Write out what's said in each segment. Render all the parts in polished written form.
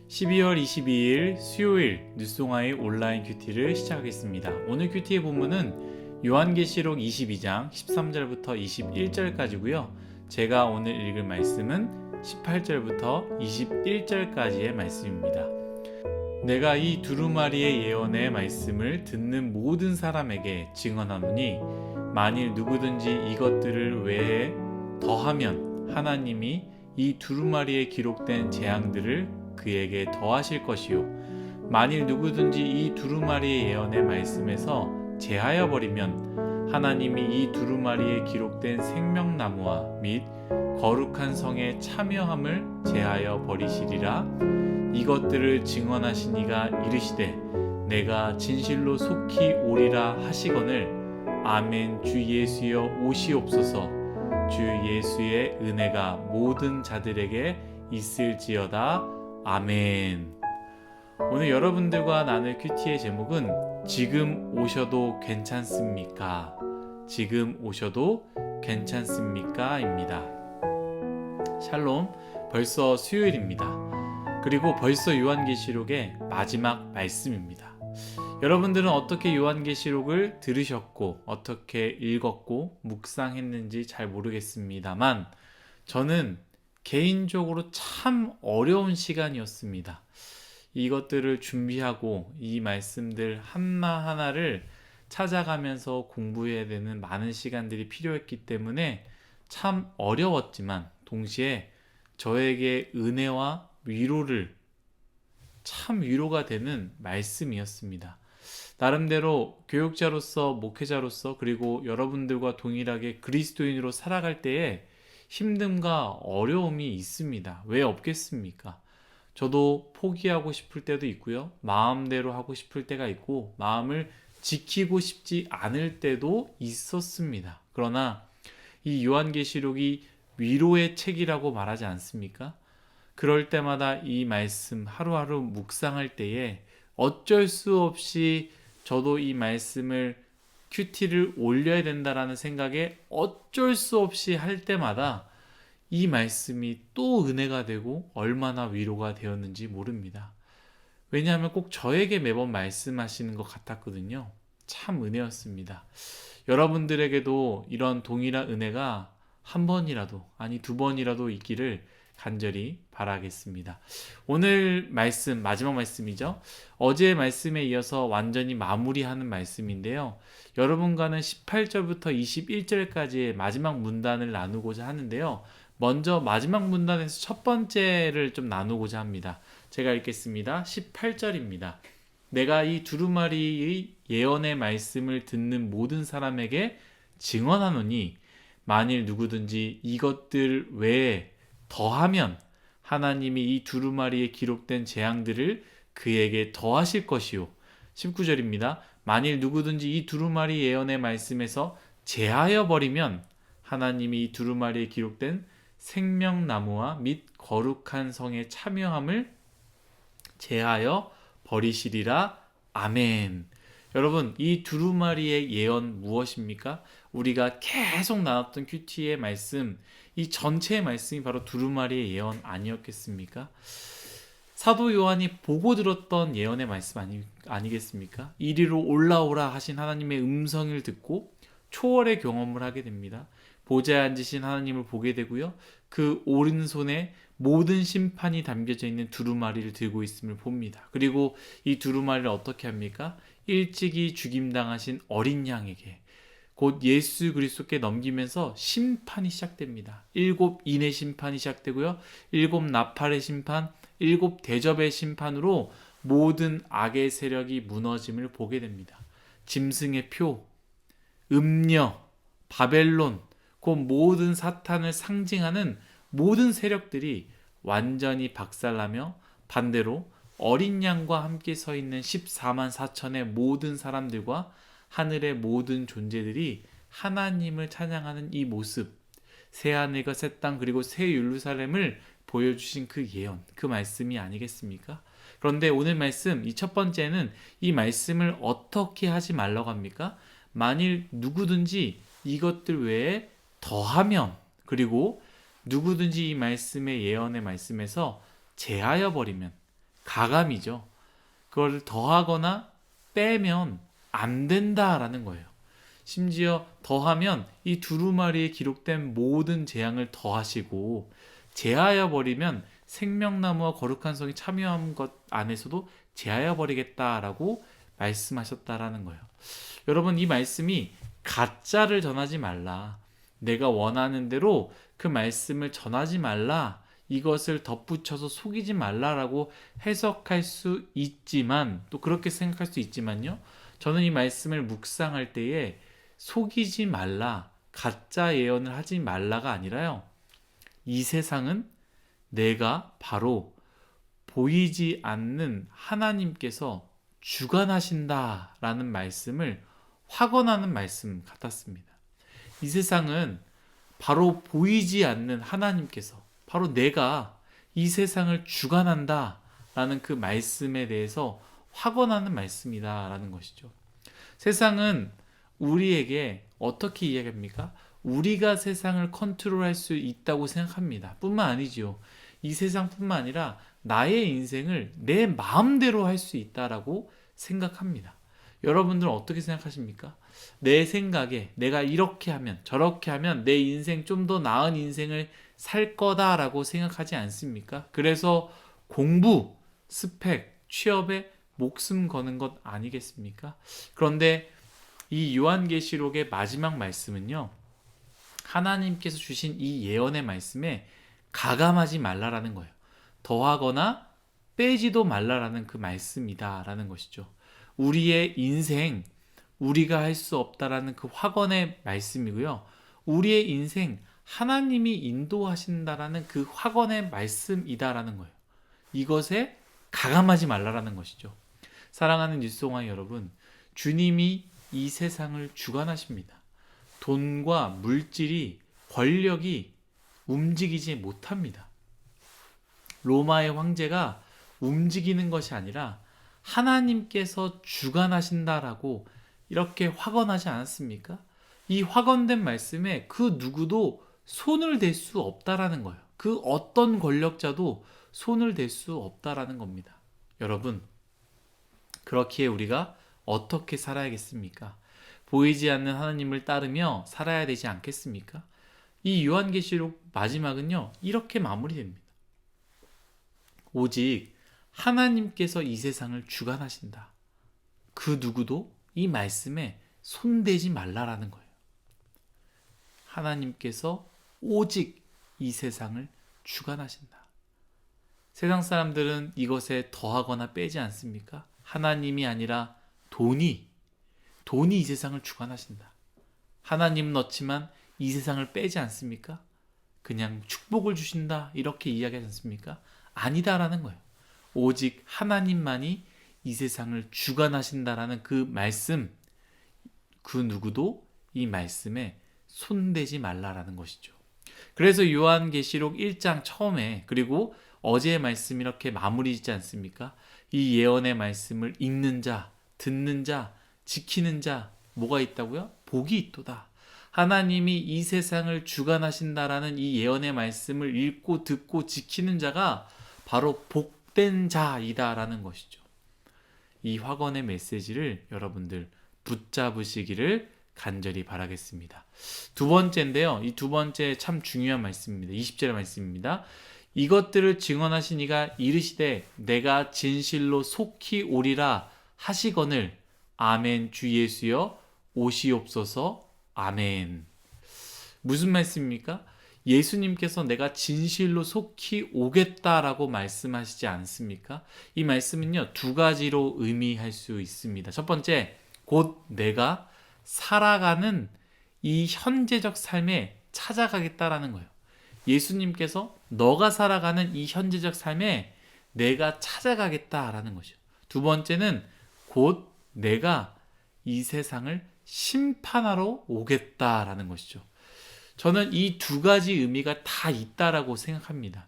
(12월 22일) 수요일 뉴송아의 온라인 큐티를 시작하겠습니다. 오늘 큐티의 본문은 요한계시록 22장 13절부터 21절까지고요. 제가 오늘 읽을 말씀은 18절부터 21절까지의 말씀입니다. 내가 이 두루마리의 예언의 말씀을 듣는 모든 사람에게 증언하노니 만일 누구든지 이것들을 외에 더하면 하나님이 이 두루마리에 기록된 재앙들을 그에게 더하실 것이요 만일 누구든지 이 두루마리의 예언의 말씀에서 제하여 버리면 하나님이 이 두루마리에 기록된 생명나무와 및 거룩한 성의 참여함을 제하여 버리시리라. 이것들을 증언하시니가 이르시되 내가 진실로 속히 오리라 하시거늘 아멘. 주 예수여 오시옵소서. 주 예수의 은혜가 모든 자들에게 있을지어다. 아멘. 오늘 여러분들과 나눌 큐티의 제목은 지금 오셔도 괜찮습니까? 지금 오셔도 괜찮습니까? 입니다. 샬롬, 벌써 수요일입니다. 그리고 벌써 요한계시록의 마지막 말씀입니다. 여러분들은 어떻게 요한계시록을 들으셨고 어떻게 읽었고 묵상했는지 잘 모르겠습니다만 저는 개인적으로 참 어려운 시간이었습니다. 이것들을 준비하고 이 말씀들 하나하나를 찾아가면서 공부해야 되는 많은 시간들이 필요했기 때문에 참 어려웠지만 동시에 저에게 은혜와 참 위로가 되는 말씀이었습니다. 나름대로 교육자로서 목회자로서 그리고 여러분들과 동일하게 그리스도인으로 살아갈 때에 힘듦과 어려움이 있습니다. 왜 없겠습니까? 저도 포기하고 싶을 때도 있고요. 마음대로 하고 싶을 때가 있고 마음을 지키고 싶지 않을 때도 있었습니다. 그러나 이 요한계시록이 위로의 책이라고 말하지 않습니까? 그럴 때마다 이 말씀 하루하루 묵상할 때에 어쩔 수 없이 저도 이 말씀을 큐티를 올려야 된다라는 생각에 어쩔 수 없이 할 때마다 이 말씀이 또 은혜가 되고 얼마나 위로가 되었는지 모릅니다. 왜냐하면 꼭 저에게 매번 말씀하시는 것 같았거든요. 참 은혜였습니다. 여러분들에게도 이런 동일한 은혜가 한 번이라도 아니 두 번이라도 있기를 간절히 바라겠습니다. 오늘 말씀 마지막 말씀이죠. 어제의 말씀에 이어서 완전히 마무리하는 말씀인데요. 여러분과는 18절부터 21절까지의 마지막 문단을 나누고자 하는데요. 먼저 마지막 문단에서 첫 번째를 좀 나누고자 합니다. 제가 읽겠습니다. 18절입니다. 내가 이 두루마리의 예언의 말씀을 듣는 모든 사람에게 증언하노니 만일 누구든지 이것들 외에 더하면 하나님이 이 두루마리에 기록된 재앙들을 그에게 더하실 것이요. 19절입니다. 만일 누구든지 이 두루마리 예언의 말씀에서 제하여 버리면 하나님이 이 두루마리에 기록된 생명나무와 및 거룩한 성의 참여함을 제하여 버리시리라. 아멘. 여러분, 이 두루마리의 예언 무엇입니까? 우리가 계속 나눴던 큐티의 말씀, 이 전체의 말씀이 바로 두루마리의 예언 아니었겠습니까? 사도 요한이 보고 들었던 예언의 말씀 아니겠습니까? 이리로 올라오라 하신 하나님의 음성을 듣고 초월의 경험을 하게 됩니다. 보좌에 앉으신 하나님을 보게 되고요. 그 오른손에 모든 심판이 담겨져 있는 두루마리를 들고 있음을 봅니다. 그리고 이 두루마리를 어떻게 합니까? 일찍이 죽임당하신 어린 양에게 곧 예수 그리스도께 넘기면서 심판이 시작됩니다. 7인의 심판이 시작되고요. 7 나팔의 심판, 7 대접의 심판으로 모든 악의 세력이 무너짐을 보게 됩니다. 짐승의 표, 음녀, 바벨론, 그 모든 사탄을 상징하는 모든 세력들이 완전히 박살나며 반대로 어린 양과 함께 서 있는 14만 4천의 모든 사람들과 하늘의 모든 존재들이 하나님을 찬양하는 이 모습, 새하늘과 새 땅 그리고 새 예루살렘을 보여주신 그 예언, 그 말씀이 아니겠습니까? 그런데 오늘 말씀, 이 첫 번째는 이 말씀을 어떻게 하지 말라고 합니까? 만일 누구든지 이것들 외에 더하면, 그리고 누구든지 이 말씀의 예언의 말씀에서 제하여 버리면, 가감이죠. 그걸 더하거나 빼면 안 된다라는 거예요. 심지어 더하면 이 두루마리에 기록된 모든 재앙을 더하시고, 제하여 버리면 생명나무와 거룩한 성이 참여한 것 안에서도 제하여 버리겠다라고 말씀하셨다라는 거예요. 여러분, 이 말씀이 가짜를 전하지 말라, 내가 원하는 대로 그 말씀을 전하지 말라, 이것을 덧붙여서 속이지 말라라고 해석할 수 있지만, 또 그렇게 생각할 수 있지만요, 저는 이 말씀을 묵상할 때에 속이지 말라, 가짜 예언을 하지 말라가 아니라요, 이 세상은 내가 바로 보이지 않는 하나님께서 주관하신다라는 말씀을 확언하는 말씀 같았습니다. 이 세상은 바로 보이지 않는 하나님께서, 바로 내가 이 세상을 주관한다라는 그 말씀에 대해서 확언하는 말씀이다라는 것이죠. 세상은 우리에게 어떻게 이야기합니까? 우리가 세상을 컨트롤할 수 있다고 생각합니다. 뿐만 아니죠. 이 세상뿐만 아니라 나의 인생을 내 마음대로 할 수 있다라고 생각합니다. 여러분들은 어떻게 생각하십니까? 내 생각에 내가 이렇게 하면 저렇게 하면 내 인생 좀 더 나은 인생을 살 거다라고 생각하지 않습니까? 그래서 공부, 스펙, 취업에 목숨 거는 것 아니겠습니까? 그런데 이 요한계시록의 마지막 말씀은요, 하나님께서 주신 이 예언의 말씀에 가감하지 말라라는 거예요. 더하거나 빼지도 말라라는 그 말씀이다라는 것이죠. 우리의 인생, 우리가 할 수 없다라는 그 확언의 말씀이고요. 우리의 인생, 하나님이 인도하신다라는 그 확언의 말씀이다라는 거예요. 이것에 가감하지 말라라는 것이죠. 사랑하는 뉴스공항 여러분, 주님이 이 세상을 주관하십니다. 돈과 물질이, 권력이 움직이지 못합니다. 로마의 황제가 움직이는 것이 아니라 하나님께서 주관하신다라고 이렇게 확언하지 않았습니까? 이 확언된 말씀에 그 누구도 손을 댈 수 없다라는 거예요. 그 어떤 권력자도 손을 댈 수 없다라는 겁니다. 여러분, 그렇기에 우리가 어떻게 살아야겠습니까? 보이지 않는 하나님을 따르며 살아야 되지 않겠습니까? 이 요한계시록 마지막은요, 이렇게 마무리됩니다. 오직 하나님께서 이 세상을 주관하신다. 그 누구도 이 말씀에 손대지 말라라는 거예요. 하나님께서 오직 이 세상을 주관하신다. 세상 사람들은 이것에 더하거나 빼지 않습니까? 하나님이 아니라 돈이 이 세상을 주관하신다. 하나님은 넣지만 이 세상을 빼지 않습니까? 그냥 축복을 주신다, 이렇게 이야기하지 않습니까? 아니다라는 거예요. 오직 하나님만이 이 세상을 주관하신다라는 그 말씀, 그 누구도 이 말씀에 손대지 말라라는 것이죠. 그래서 요한계시록 1장 처음에, 그리고 어제의 말씀 이렇게 마무리 짓지 않습니까? 이 예언의 말씀을 읽는 자, 듣는 자, 지키는 자, 뭐가 있다고요? 복이 있도다. 하나님이 이 세상을 주관하신다라는 이 예언의 말씀을 읽고 듣고 지키는 자가 바로 복된 자이다라는 것이죠. 이 확언의 메시지를 여러분들 붙잡으시기를 간절히 바라겠습니다. 두 번째인데요. 이 두 번째 참 중요한 말씀입니다. 20절의 말씀입니다. 이것들을 증언하신 이가 이르시되 내가 진실로 속히 오리라 하시거늘 아멘. 주 예수여 오시옵소서. 아멘. 무슨 말씀입니까? 예수님께서 내가 진실로 속히 오겠다라고 말씀하시지 않습니까? 이 말씀은요, 두 가지로 의미할 수 있습니다. 첫 번째, 곧 내가 살아가는 이 현재적 삶에 찾아가겠다라는 거예요. 예수님께서 너가 살아가는 이 현재적 삶에 내가 찾아가겠다라는 것이죠. 두 번째는 곧 내가 이 세상을 심판하러 오겠다라는 것이죠. 저는 이 두 가지 의미가 다 있다라고 생각합니다.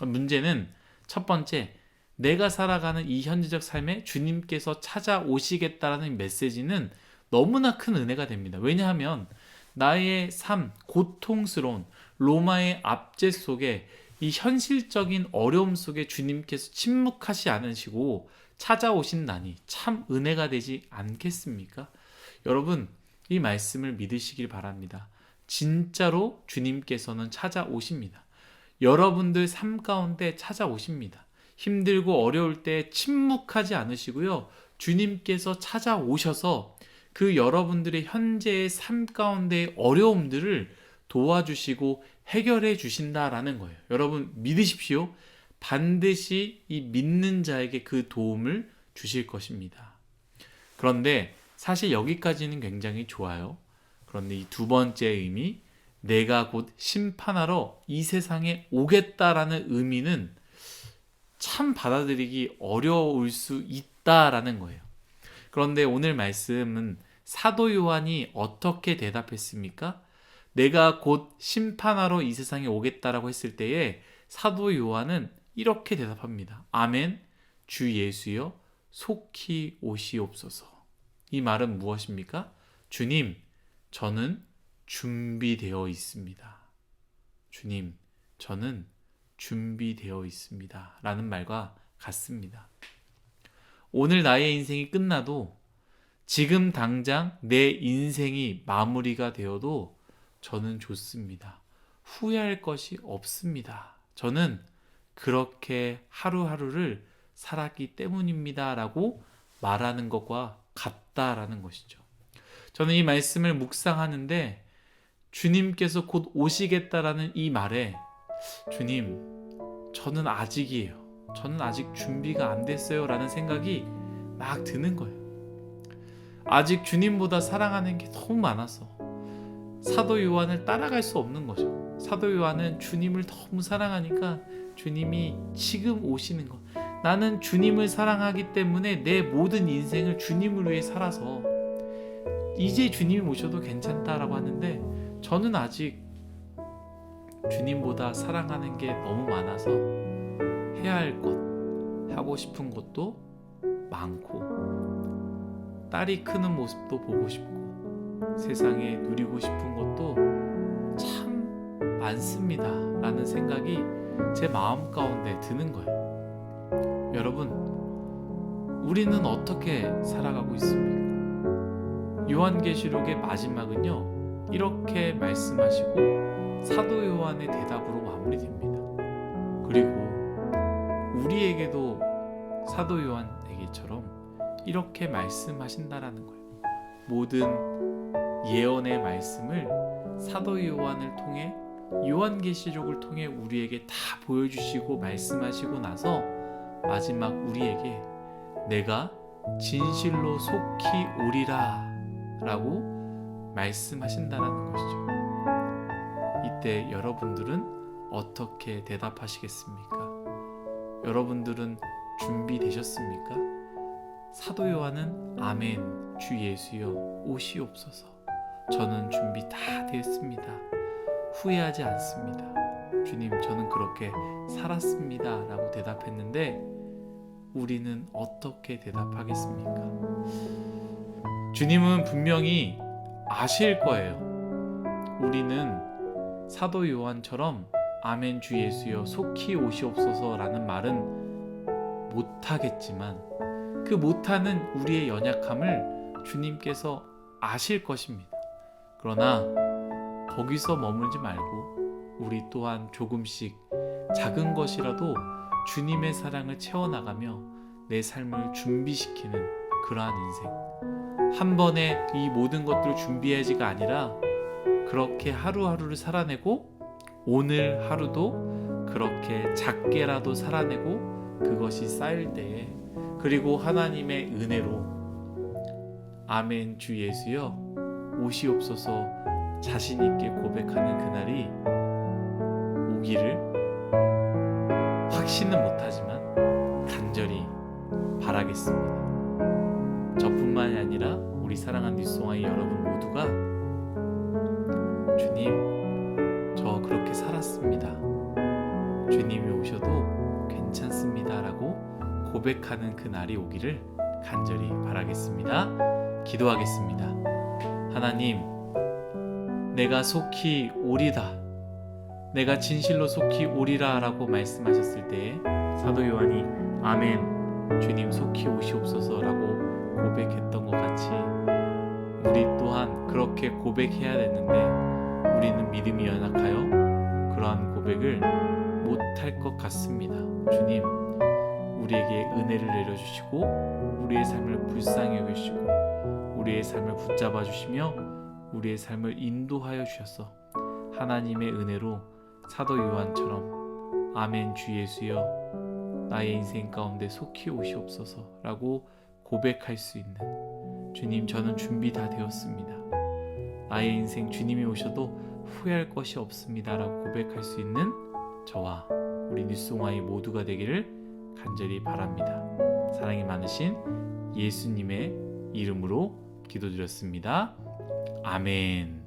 문제는 첫 번째, 내가 살아가는 이 현재적 삶에 주님께서 찾아오시겠다라는 메시지는 너무나 큰 은혜가 됩니다. 왜냐하면 나의 삶, 고통스러운 로마의 압제 속에 이 현실적인 어려움 속에 주님께서 침묵하지 않으시고 찾아오신다니 참 은혜가 되지 않겠습니까? 여러분, 이 말씀을 믿으시길 바랍니다. 진짜로 주님께서는 찾아오십니다. 여러분들 삶 가운데 찾아오십니다. 힘들고 어려울 때 침묵하지 않으시고요. 주님께서 찾아오셔서 그 여러분들의 현재의 삶 가운데의 어려움들을 도와주시고 해결해 주신다라는 거예요. 여러분 믿으십시오. 반드시 이 믿는 자에게 그 도움을 주실 것입니다. 그런데 사실 여기까지는 굉장히 좋아요. 그런데 이 두 번째 의미, 내가 곧 심판하러 이 세상에 오겠다라는 의미는 참 받아들이기 어려울 수 있다라는 거예요. 그런데 오늘 말씀은 사도 요한이 어떻게 대답했습니까? 내가 곧 심판하러 이 세상에 오겠다라고 했을 때에 사도 요한은 이렇게 대답합니다. 아멘, 주 예수여 속히 오시옵소서. 이 말은 무엇입니까? 주님, 저는 준비되어 있습니다. 주님, 저는 준비되어 있습니다. 라는 말과 같습니다. 오늘 나의 인생이 끝나도 지금 당장 내 인생이 마무리가 되어도 저는 좋습니다. 후회할 것이 없습니다. 저는 그렇게 하루하루를 살았기 때문입니다. 라고 말하는 것과 같다라는 것이죠. 저는 이 말씀을 묵상하는데 주님께서 곧 오시겠다라는 이 말에 주님, 저는 아직이에요. 저는 아직 준비가 안 됐어요. 라는 생각이 막 드는 거예요. 아직 주님보다 사랑하는 게 너무 많아서 사도 요한을 따라갈 수 없는 거죠. 사도 요한은 주님을 너무 사랑하니까 주님이 지금 오시는 것. 나는 주님을 사랑하기 때문에 내 모든 인생을 주님을 위해 살아서 이제 주님이 오셔도 괜찮다라고 하는데 저는 아직 주님보다 사랑하는 게 너무 많아서 해야 할 것, 하고 싶은 것도 많고 딸이 크는 모습도 보고 싶고 세상에 누리고 싶은 것도 참 많습니다 라는 생각이 제 마음 가운데 드는 거예요. 여러분, 우리는 어떻게 살아가고 있습니까? 요한계시록의 마지막은요 이렇게 말씀하시고 사도 요한의 대답으로 마무리됩니다. 그리고 우리에게도 사도 요한에게처럼 이렇게 말씀하신다라는 거예요. 모든 예언의 말씀을 사도 요한을 통해 요한계시록을 통해 우리에게 다 보여주시고 말씀하시고 나서 마지막 우리에게 내가 진실로 속히 오리라 라고 말씀하신다라는 것이죠. 이때 여러분들은 어떻게 대답하시겠습니까? 여러분들은 준비되셨습니까? 사도 요한은 아멘, 주 예수여 오시옵소서. 저는 준비 다 되었습니다. 후회하지 않습니다. 주님, 저는 그렇게 살았습니다 라고 대답했는데 우리는 어떻게 대답하겠습니까? 주님은 분명히 아실 거예요. 우리는 사도 요한처럼 아멘 주 예수여 속히 오시옵소서 라는 말은 못하겠지만 그 못하는 우리의 연약함을 주님께서 아실 것입니다. 그러나 거기서 머물지 말고 우리 또한 조금씩 작은 것이라도 주님의 사랑을 채워나가며 내 삶을 준비시키는 그러한 인생, 한 번에 이 모든 것들을 준비해야지가 아니라 그렇게 하루하루를 살아내고 오늘 하루도 그렇게 작게라도 살아내고 그것이 쌓일 때에 그리고 하나님의 은혜로 아멘 주 예수여 오시옵소서 자신 있게 고백하는 그날이 오기를 확신은 못하지만 간절히 바라겠습니다. 저뿐만이 아니라 우리 사랑하는 뉴스송아이 여러분 모두가 주님, 저 그렇게 살았습니다. 주님이 오셔도 괜찮습니다 라고 고백하는 그 날이 오기를 간절히 바라겠습니다. 기도하겠습니다. 하나님, 내가 속히 오리다. 내가 진실로 속히 오리라 라고 말씀하셨을 때에 사도 요한이 아멘, 주님 속히 오시옵소서 라고 고백했던 것 같이 우리 또한 그렇게 고백해야 되는데 우리는 믿음이 연약하여 그러한 고백을 못할 것 같습니다. 주님, 우리에게 은혜를 내려주시고 우리의 삶을 불쌍히 여기시고 우리의 삶을 붙잡아 주시며 우리의 삶을 인도하여 주셔서 하나님의 은혜로 사도 요한처럼 아멘 주 예수여 나의 인생 가운데 속히 오시옵소서 라고 고백할 수 있는, 주님 저는 준비 다 되었습니다. 나의 인생 주님이 오셔도 후회할 것이 없습니다 라고 고백할 수 있는 저와 우리 뉴스공화의 모두가 되기를 간절히 바랍니다. 사랑이 많으신 예수님의 이름으로 기도드렸습니다. 아멘.